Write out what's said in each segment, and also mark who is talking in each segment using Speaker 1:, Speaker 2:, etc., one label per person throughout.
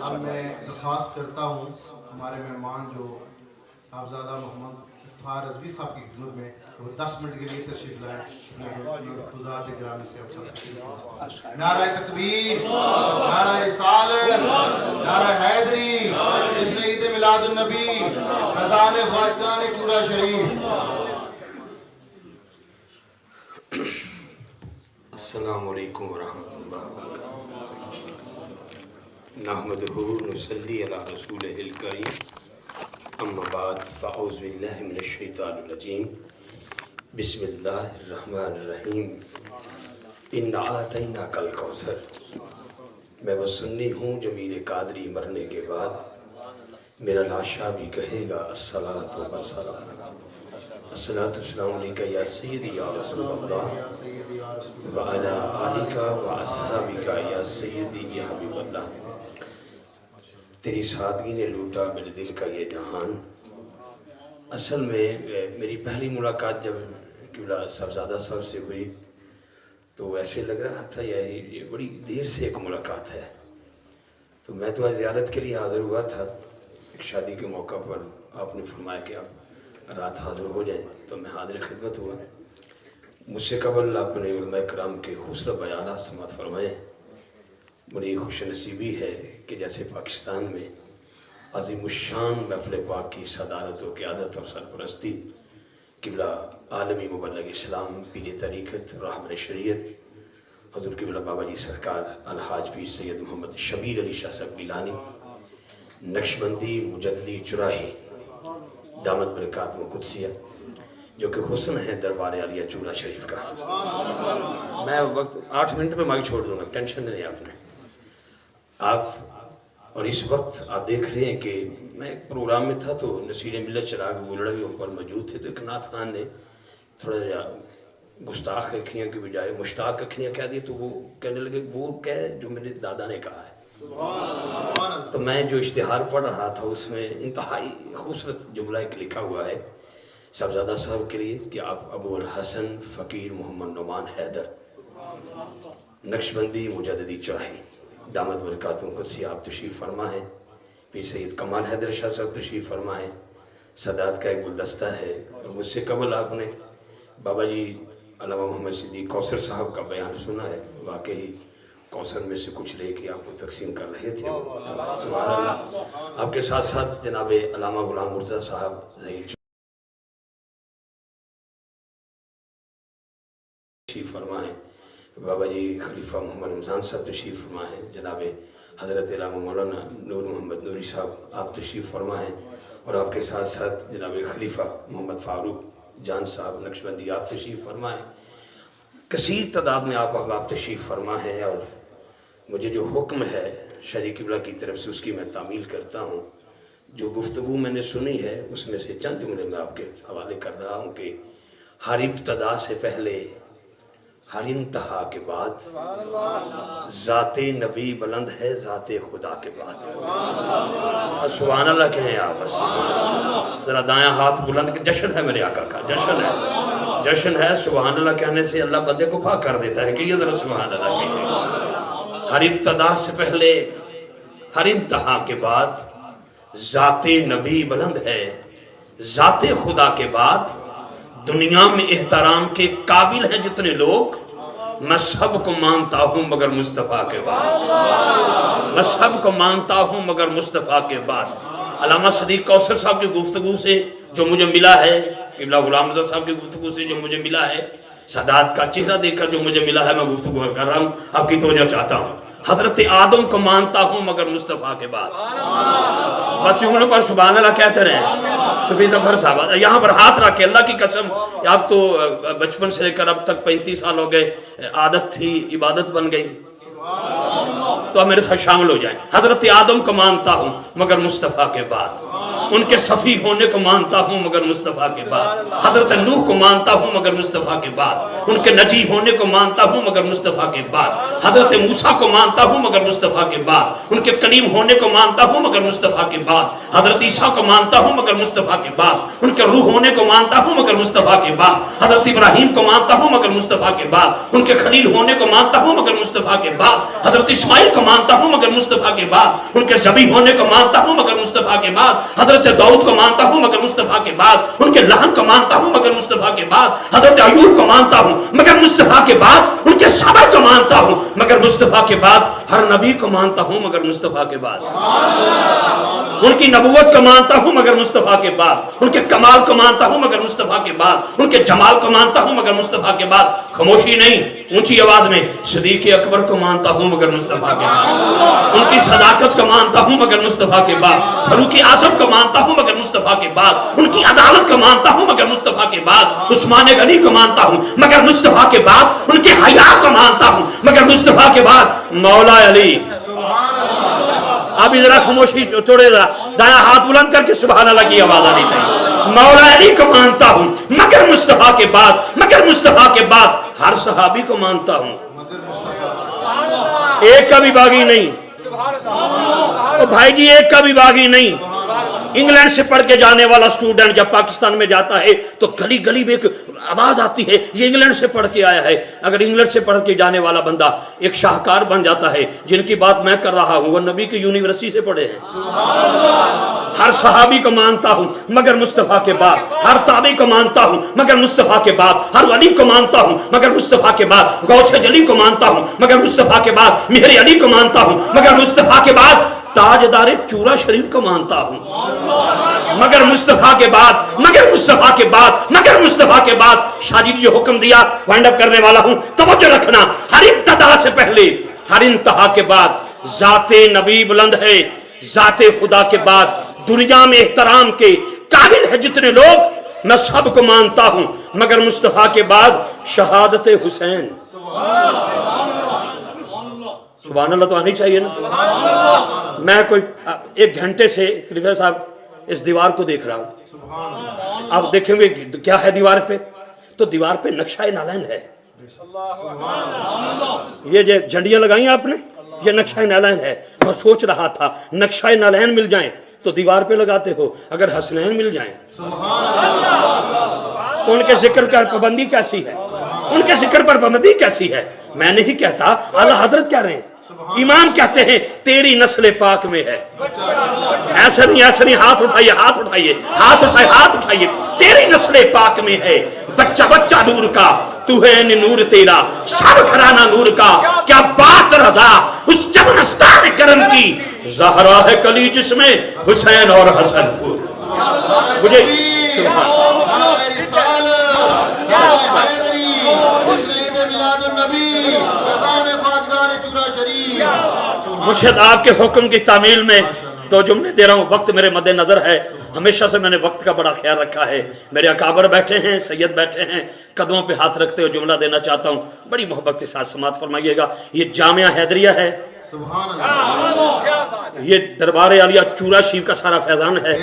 Speaker 1: اب میں درخواست کرتا ہوں ہمارے مہمان جو صاحبزادہ محمد افتخار رضوی صاحب کی خدمت میں وہ 10 منٹ کے لیے تشریف لائیں. خدات گرامی سے نعرہ تکبیر، نعرہ رسالت، نعرہ حیدری، جشن عید میلاد النبی، خزان خواجگان چورا شریف.
Speaker 2: السلام علیکم ورحمۃ اللہ وبرکاتہ. نحمدہ نصلی علی رسولہ الکریم. اما بعد فاعوذ باللہ من الشیطان الرجیم. بسم اللہ الرحمن الرحیم. انا اعطیناک الکوثر. میں وہ سنی ہوں جو میر قادری مرنے کے بعد میرا لاشا بھی کہے گا الصلاۃ والسلام. الصلاۃ والسلام علیکہ یا سیدی یا رسول اللہ وعلی آلک واصحابک یا سیدی یا حبیب اللہ. تیری سادگی نے لوٹا میرے دل کا یہ جہان. اصل میں میری پہلی ملاقات جب قبلہ صاحبزادہ صاحب سے ہوئی تو ایسے لگ رہا تھا یہ بڑی دیر سے ایک ملاقات ہے. تو میں تو زیارت کے لیے حاضر ہوا تھا. ایک شادی کے موقع پر آپ نے فرمایا کہ آپ رات حاضر ہو جائیں تو میں حاضر خدمت ہوا. مجھ سے قبل اپنے علماء کرام کے خوبصورت بیانات سماعت فرمائیں. بڑی خوش نصیبی ہے کہ جیسے پاکستان میں عظیم الشان محفل پاک کی صدارت و قیادت اور سرپرستی قبلہ عالمی مبلغ اسلام پیر طریقت رہبر شریعت حضور قبلہ بابا جی سرکار الحاج پیر سید محمد شبیر علی شاہ صاحب گیلانی نقشبندی مجددی چراہی دامت برکات و قدسیہ جو کہ حسن ہے دربار عالیہ چورا شریف کا. میں وقت 8 منٹ میں مائک چھوڑ دوں گا، ٹینشن نہیں آپ نے. آپ اور اس وقت آپ دیکھ رہے ہیں کہ میں ایک پروگرام میں تھا تو نصیر ملت چراغ گولڑا بھی اوپر موجود تھے. تو ایک نعت خان نے تھوڑا جا گستاخ اکھیاں کی بجائے مشتاق اکھیاں کہہ دی تو وہ کہنے لگے وہ کہہ جو میرے دادا نے کہا ہے. تو میں جو اشتہار پڑھ رہا تھا اس میں انتہائی خوبصورت جملہ ایک لکھا ہوا ہے صاحبزادہ صاحب کے لیے کہ آپ ابو الحسن فقیر محمد نعمان حیدر نقشبندی مجددی چراہی دامت برکاتہ قدسی آپ تشریف فرما ہے. پیر سید کمال حیدر شاہ صاحب تشریف فرما ہے. سادات کا ایک گلدستہ ہے. اور مجھ سے قبل آپ نے بابا جی علامہ محمد صدیق کوثر صاحب کا بیان سنا ہے. واقعی کوثر میں سے کچھ لے کے آپ کو تقسیم کر رہے تھے. سبحان اللہ. آپ کے ساتھ ساتھ جناب علامہ غلام مرزا صاحب تشریف فرما ہے. بابا جی خلیفہ محمد رمضان صاحب تشریف فرما ہے. جناب حضرت علامہ مولانا نور محمد نوری صاحب آپ تشریف فرما ہیں. اور آپ کے ساتھ ساتھ جناب خلیفہ محمد فاروق جان صاحب نقشبندی آپ تشریف فرما ہیں. کثیر تعداد میں آپ احباب تشریف فرما ہیں. اور مجھے جو حکم ہے شریع قبلہ کی طرف سے اس کی میں تعمیل کرتا ہوں. جو گفتگو میں نے سنی ہے اس میں سے چند جملے میں آپ کے حوالے کر رہا ہوں کہ ہر ابتدا سے پہلے ہر انتہا کے بعد ذات نبی بلند ہے ذات خدا کے بعد. سبحان اللہ کہیں آپ بس ذرا دایاں ہاتھ بلند کہ جشن ہے میرے آقا کا. جشن ہے، جشن ہے. سبحان اللہ کہنے سے اللہ بندے کو پاک کر دیتا ہے کہ یہ ذرا سبحان اللہ کہیں. ہر ابتدا سے پہلے ہر انتہا کے بعد ذات نبی بلند ہے ذات خدا کے بعد. دنیا میں احترام کے قابل ہیں جتنے لوگ میں سب کو مانتا ہوں مگر مصطفیٰ کے بعد. میں سب کو مانتا ہوں مگر مصطفیٰ کے بعد. علامہ صدیق کوثر صاحب کی گفتگو سے جو مجھے ملا ہے، قبلہ غلام مرزا صاحب کی گفتگو سے جو مجھے ملا ہے، سادات کا چہرہ دیکھ کر جو مجھے ملا ہے، میں گفتگو کر رہا ہوں. آپ کی توجہ چاہتا ہوں. حضرت آدم کو مانتا ہوں مگر مصطفیٰ کے بعد. بچوں پر سبحان اللہ کہتے رہے. شفیع ظفر صاحب یہاں پر ہاتھ رکھ کے اللہ کی قسم اب تو بچپن سے لے کر اب تک 35 سال ہو گئے، عادت تھی عبادت بن گئی. تو اب میرے ساتھ شامل ہو جائیں. حضرت آدم کو مانتا ہوں مگر مصطفیٰ کے بعد. ان کے صفی ہونے کو مانتا ہوں مگر مصطفیٰ کے بعد، حضرت نوح کو مانتا ہوں مگر مصطفیٰ کے بعد، ان کے نجی ہونے کو مانتا ہوں مگر مصطفیٰ کے بعد، حضرت موسیٰ کو مانتا ہوں مگر مصطفیٰ کے بعد، ان کے کلیم ہونے کو مانتا ہوں مگر مصطفیٰ کے بعد، حضرت عیسیٰ کو مانتا ہوں مگر مصطفیٰ کے بعد، ان کے روح ہونے کو مانتا ہوں مگر مصطفیٰ کے بعد، حضرت ابراہیم کو مانتا ہوں مگر مصطفیٰ کے بعد، ان کے خلیل ہونے کو مانتا ہوں مگر مصطفیٰ کے بعد، حضرت اسماعیل کو مانتا ہوں مگر مصطفیٰ کے بعد، ان کے ذبیح ہونے کو مانتا ہوں مگر مصطفیٰ کے بعد، حضرت داؤد کو مانتا ہوں مگر مصطفیٰ کے بعد، ان کے لحن کو مانتا ہوں مگر مصطفیٰ کے بعد، حضرت ایوب کو مانتا ہوں مگر مصطفیٰ کے بعد، ان کے صبر کو مانتا ہوں مگر مصطفیٰ کے بعد، ہر نبی کو مانتا ہوں مگر مصطفیٰ کے بعد، ان کی نبوت کو مانتا ہوں مگر مصطفیٰ کے بعد، ان کے کمال کو مانتا ہوں مگر مصطفیٰ کے بعد، ان کے جمال کو مانتا ہوں مگر مصطفیٰ کے بعد، خاموشی نہیں، اونچی آواز میں صدیق اکبر کو مانتا ہوں مگر مصطفیٰ کے بعد، ان کی صداقت کو مانتا ہوں مگر مصطفیٰ کے بعد، فاروق اعظم کو مانتا ہوں مگر مصطفیٰ کے بعد، ان کی عدالت کو مانتا ہوں مگر مصطفیٰ کے بعد، عثمان غنی کو مانتا ہوں مگر مصطفیٰ کے بعد، ان کے حیا کو مانتا ہوں مگر مصطفیٰ کے بعد، مولا علی۔ اب ذرا خاموشی چھوڑے، ذرا دایاں ہاتھ بلند کر کے سبحان اللہ کی آواز آنی چاہیے۔ مولا علی کو مانتا ہوں مگر مصطفیٰ کے بعد، مگر مصطفیٰ کے بعد ہر صحابی کو مانتا ہوں، ایک کا بھی باغی نہیں، تو بھائی جی ایک کا بھی باغی نہیں۔ انگلینڈ سے پڑھ کے جانے والا اسٹوڈنٹ جب پاکستان میں جاتا ہے تو گلی گلی میں ایک آواز آتی ہے یہ انگلینڈ سے پڑھ کے آیا ہے۔ اگر انگلینڈ سے پڑھ کے جانے والا بندہ ایک شاہکار بن جاتا ہے، جن کی بات میں کر رہا ہوں وہ نبی کی یونیورسٹی سے پڑھے ہیں۔ ہر صحابی کو مانتا ہوں مگر مصطفیٰ کے بعد، ہر تابعی کو مانتا ہوں مگر مصطفیٰ کے بعد، ہر ولی کو مانتا ہوں مگر مصطفیٰ کے بعد، غوث جلی کو مانتا ہوں مگر مصطفیٰ کے بعد، مہر علی کو مانتا ہوں مگر مصطفیٰ کے بعد، تاجدار چورا شریف کو مانتا ہوں مگر مصطفیٰ کے بعد، مگر مصطفیٰ کے بعد، مگر مصطفیٰ کے بعد۔ شاہ جی جو حکم دیا وائنڈ اپ کرنے والا ہوں، توجہ رکھنا، ہر ابتدا سے پہلے ہر انتہا کے بعد ذات نبی بلند ہے، ذات خدا کے بعد دنیا میں احترام کے قابل ہے جتنے لوگ، میں سب کو مانتا ہوں مگر مصطفیٰ کے بعد شہادت حسین۔ سبحان اللہ تو آنی چاہیے نا۔ میں کوئی ایک گھنٹے سے خلیفہ صاحب اس دیوار کو دیکھ رہا ہوں، آپ دیکھیں گے کیا ہے دیوار پہ، تو دیوار پہ نقشہ نالین ہے، یہ جو جھنڈیاں لگائیں آپ نے یہ نقشہ نالین ہے۔ میں سوچ رہا تھا نقشہ نالین مل جائیں تو دیوار پہ لگاتے ہو، اگر حسنین مل جائیں تو ان کے ذکر پر پابندی کیسی ہے، ان کے ذکر پر پابندی کیسی ہے۔ میں نہیں کہتا، اعلیٰ حضرت کہہ رہے ہیں، امام کہتے ہیں تیری نسل پاک میں ہے، ایسا نہیں ایسا نہیں، ہاتھ اٹھائیے ہاتھ اٹھائیے ہاتھ اٹھائیے ہاتھ اٹھائیے، تیری نسل پاک میں ہے، بچہ بچہ نور کا تو ہے نور تیرا، سب گھرانہ نور کا، کیا بات رضا اس چمنستان کرم کی، زہرا ہے کلی جس میں حسین اور حسن پور۔ مجھے مرشد آپ کے حکم کی تعمیل میں دو جملے دے رہا ہوں، وقت میرے مد نظر ہے، ہمیشہ سے میں نے وقت کا بڑا خیال رکھا ہے۔ میرے اکابر بیٹھے ہیں، سید بیٹھے ہیں، قدموں پہ ہاتھ رکھتے ہوئے جملہ دینا چاہتا ہوں، بڑی محبت کے ساتھ سماعت فرمائیے گا۔ یہ جامعہ حیدریہ ہے، یہ دربار عالیہ چورا شریف کا سارا فیضان ہے۔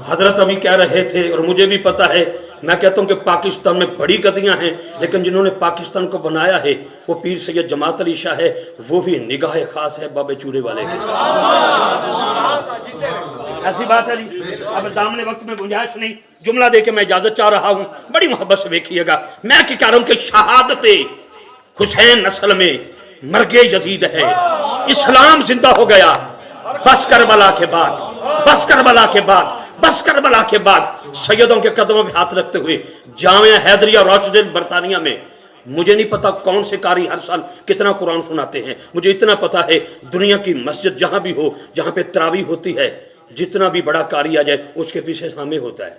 Speaker 2: حضرت ابھی کہہ رہے تھے اور مجھے بھی پتا ہے، میں کہتا ہوں کہ پاکستان میں بڑی گدیاں ہیں لیکن جنہوں نے پاکستان کو بنایا ہے وہ پیر سید جماعت علی شاہ ہے، وہ بھی نگاہ خاص ہے بابے چورے والے کی۔ ایسی بات ہے جی، اب دامن وقت میں گنجائش نہیں، جملہ دے کے میں اجازت چاہ رہا ہوں، بڑی محبت سے دیکھیے گا۔ میں کہہ رہا ہوں کہ شہادت حسین نسل میں مرگ یزید ہے، اسلام زندہ ہو گیا بس کربلا کے بعد، بس کربلا کے بعد، بس کربلا کے بعد۔ سیدوں کے قدموں پہ ہاتھ رکھتے ہوئے جامعہ حیدریہ روچڈیل برطانیہ میں، مجھے نہیں پتا کون سے قاری ہر سال کتنا قرآن سناتے ہیں، مجھے اتنا پتا ہے دنیا کی مسجد جہاں بھی ہو، جہاں پہ تراویح ہوتی ہے، جتنا بھی بڑا قاری آ جائے اس کے پیچھے سامع ہوتا ہے،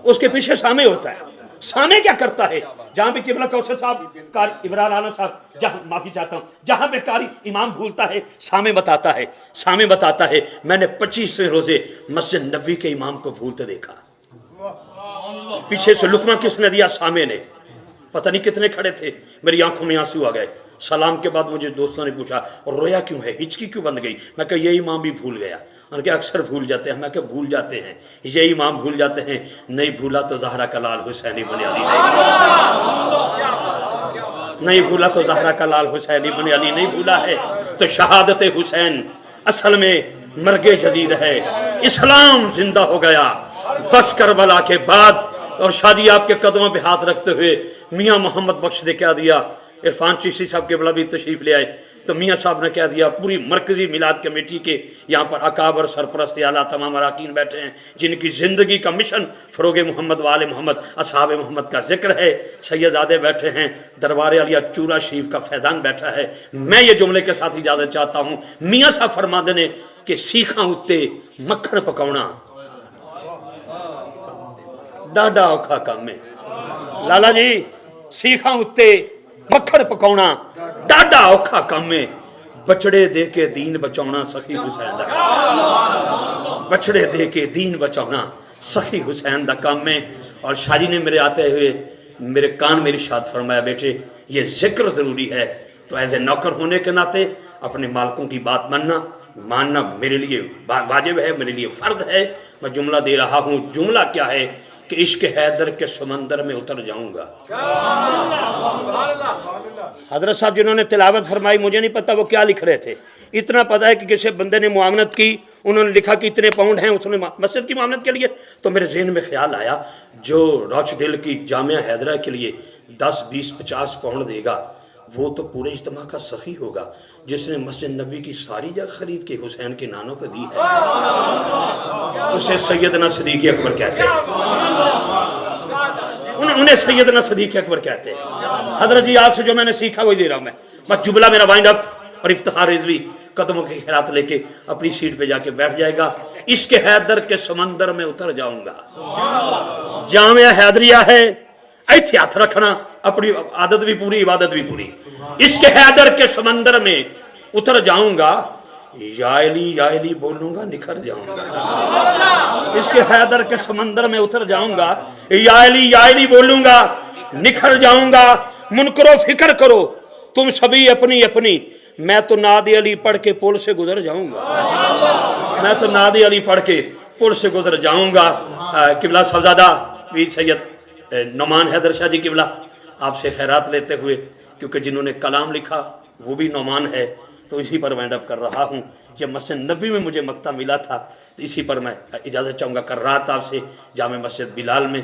Speaker 2: اس کے پیچھے سامع ہوتا ہے۔ سامع کیا کرتا ہے؟ جہاں پہ قبلہ کوثر صاحب، قاری عمران رانا صاحب، جہاں معافی چاہتا ہوں، جہاں پہ قاری امام بھولتا ہے سامع بتاتا ہے، سامع بتاتا ہے۔ میں نے 25ویں روزے مسجد نبوی کے امام کو بھولتے دیکھا، پیچھے سے لقمہ کس نے دیا؟ سامع نے۔ پتہ نہیں کتنے کھڑے تھے، میری آنکھوں میں آنسو آ گئے۔ سلام کے بعد مجھے دوستوں نے پوچھا اور رویا کیوں ہے، ہچکی کیوں بند گئی؟ میں کہا یہ امام بھی بھول گیا۔
Speaker 3: ان کے اکثر بھول جاتے ہیں. میں کہ بھول جاتے ہیں یہ امام بھول جاتے ہیں, نہیں بھولا تو زہرا کا لال حسین ابن علی نہیں بھولا تو زہرا کا لال حسین ابن علی نہیں بھولا ہے. تو شہادت حسین اصل میں مرگ یزید ہے. اسلام زندہ ہو گیا بس کربلا کے بعد. اور شاہ جی آپ کے قدموں پہ ہاتھ رکھتے ہوئے میاں محمد بخش نے کیا دیا, عرفان چشتی صاحب کے بلا بھی تشریف لے آئے, تو میاں صاحب نے کیا دیا, پوری مرکزی میلاد کمیٹی کے یہاں پر اکابر سرپرست اعلیٰ تمام اراکین بیٹھے ہیں جن کی زندگی کا مشن فروغ محمد وآل محمد اصحاب محمد کا ذکر ہے. سیدزادے بیٹھے ہیں, دربار علیہ چورا شریف کا فیضان بیٹھا ہے. میں یہ جملے کے ساتھ اجازت چاہتا ہوں, میاں صاحب فرما دینے کہ سیکھاں اتے مکھن پکاؤنا ڈاڈا اوکھا کام ہے. لالا جی سیکھاں اتے مکھن پکاؤنا ڈاڈا اوکھا کام ہے. بچڑے دے کے دین بچاؤنا سخی حسین دا کام, بچڑے دے کے دین بچاؤنا سخی حسین دا کام ہے. اور شاہ جی نے میرے آتے ہوئے میرے کان میں ارشاد فرمایا, بیٹے یہ ذکر ضروری ہے, تو ایز اے نوکر ہونے کے ناطے اپنے مالکوں کی بات ماننا میرے لیے واجب ہے, میرے لیے فرض ہے. میں جملہ دے رہا ہوں, جملہ کیا ہے کہ عشق حیدر کے سمندر میں اتر جاؤں گا. حضرت صاحب جنہوں نے تلاوت فرمائی مجھے نہیں پتا وہ کیا لکھ رہے تھے, اتنا پتا ہے کہ کسی بندے نے معاونت کی, انہوں نے لکھا کہ اتنے پاؤنڈ ہیں اس نے مسجد کی معاونت کے لیے. تو میرے ذہن میں خیال آیا جو راچ ڈیل کی جامعہ حیدرہ کے لیے 10 20 50 پاؤنڈ دے گا وہ تو پورے اجتماع کا سخی ہوگا جس نے مسجد نبوی کی ساری جگہ خرید کے حسین کے نانوں کو دی ہے. اسے سیدنا صدیق اکبر کہتے ہیں, انہیں سیدنا صدیق اکبر کہتے ہیں. حضرت جی آپ سے جو میں نے سیکھا وہی دے رہا ہوں. میں جملہ میرا وائنڈ اپ, اور افتخار رضوی قدموں کے خیرات لے کے اپنی سیٹ پہ جا کے بیٹھ جائے گا. عشق حیدر کے سمندر میں اتر جاؤں گا. جامعہ حیدریہ ہے, ایتھے ہاتھ رکھنا, اپنی عادت بھی پوری عبادت بھی پوری. عشق حیدر کے سمندر میں اتر جاؤں گا, یا علی بولوں گا نکھر جاؤں گا. عشق حیدر کے سمندر میں اتر جاؤں گا, یا علی بولوں گا نکھر جاؤں گا. منکرو فکر کرو تم سبھی اپنی اپنی, میں تو ناد علی پڑھ کے پل سے گزر جاؤں گا, میں تو ناد علی پڑھ کے پل سے گزر جاؤں گا. قبلہ صاحبزادہ پیر سید نعمان حیدر شاہ جی قبلہ آپ سے خیرات لیتے ہوئے, کیونکہ جنہوں نے کلام لکھا وہ بھی نعمان ہے, تو اسی پر وائنڈ اپ کر رہا ہوں. یہ مسجد نبوی میں مجھے مقطع ملا تھا, تو اسی پر میں اجازت چاہوں گا. کر رہا تھا آپ سے جامع مسجد بلال میں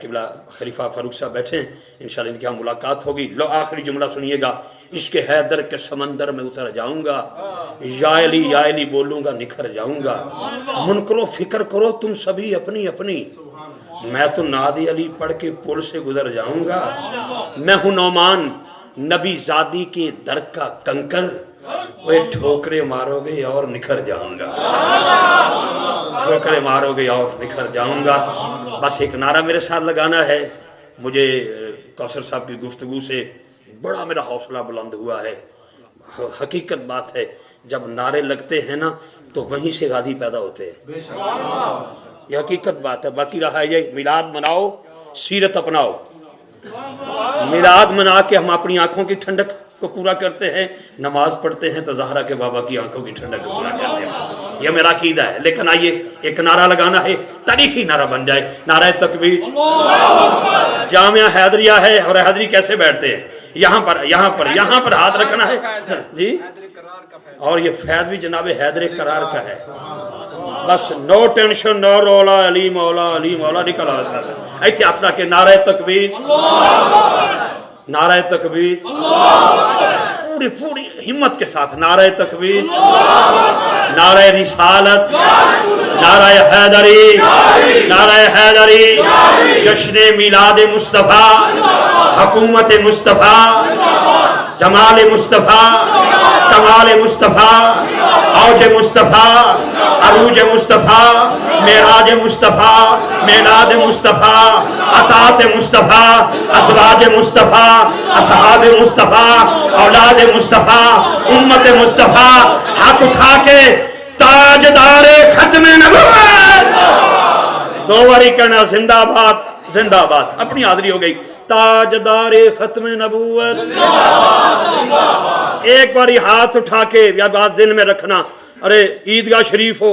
Speaker 3: قبلہ خلیفہ فاروق صاحب بیٹھے ہیں, انشاءاللہ ان کی یہاں ملاقات ہوگی. لو آخری جملہ سنیے گا, عشق حیدر کے سمندر میں اتر جاؤں گا, یا علی بولوں گا نکھر جاؤں گا. منکرو فکر کرو تم سبھی اپنی اپنی, میں تو ناد علی پڑھ کے پل سے گزر جاؤں گا. میں ہوں نعمان نبی زادی کے در کا کنکر, وہ ٹھوکرے مارو گے اور نکھر جاؤں گا, ٹھوکرے مارو گے اور نکھر جاؤں گا. بس ایک نعرہ میرے ساتھ لگانا ہے. مجھے کوثر صاحب کی گفتگو سے بڑا میرا حوصلہ بلند ہوا ہے. حقیقت بات ہے, جب نعرے لگتے ہیں نا تو وہیں سے غازی پیدا ہوتے ہیں. یہ حقیقت بات ہے. باقی رہا یہ میلاد مناؤ, سیرت اپناؤ. میلاد منا کے ہم اپنی آنکھوں کی ٹھنڈک کو پورا کرتے ہیں, نماز پڑھتے ہیں تو زہرا کے بابا کی آنکھوں کی ٹھنڈک کو پورا کرتے ہیں. یہ میرا عقیدہ ہے. لیکن آئیے ایک نعرہ لگانا ہے, تاریخی نعرہ بن جائے, نعرہ تکبیر. جامعہ حیدریہ ہے, اور حیدری کیسے بیٹھتے ہیں, یہاں پر ہاتھ رکھنا ہے جی, اور یہ فیض بھی جناب حیدر قرار کا ہے. بس نو ٹینشن نو رولا, علی مولا نکل آتا ہے. ایتھے ہاتھ رکھ کے نعرہ تکبیر, نعرہ تکبیر, پوری ہمت کے ساتھ نعرہ تکبیر, نعرہ رسالت, نعرہ حیدری, نعرہ حیدری. جشن میلاد مصطفیٰ, حکومت مصطفیٰ, جمال مصطفیٰ, کمال مصطفیٰ, اوج مصطفیٰ, عروج مصطفیٰ, معراج مصطفیٰ, میلاد مصطفیٰ, عطاعت مصطفیٰ, ازواج مصطفیٰ, اصحاب مصطفیٰ, اولاد مصطفیٰ, امت مصطفیٰ. ہاتھ اٹھا کے تاجدار ختم نبوت دو باری کہنا, زندہ باد زندہ باد. اپنی حاضری ہو گئی. تاجدار ختم نبوت, ایک باری ہاتھ اٹھا کے یا بات ذہن میں رکھنا. ارے عیدگاہ شریف ہو,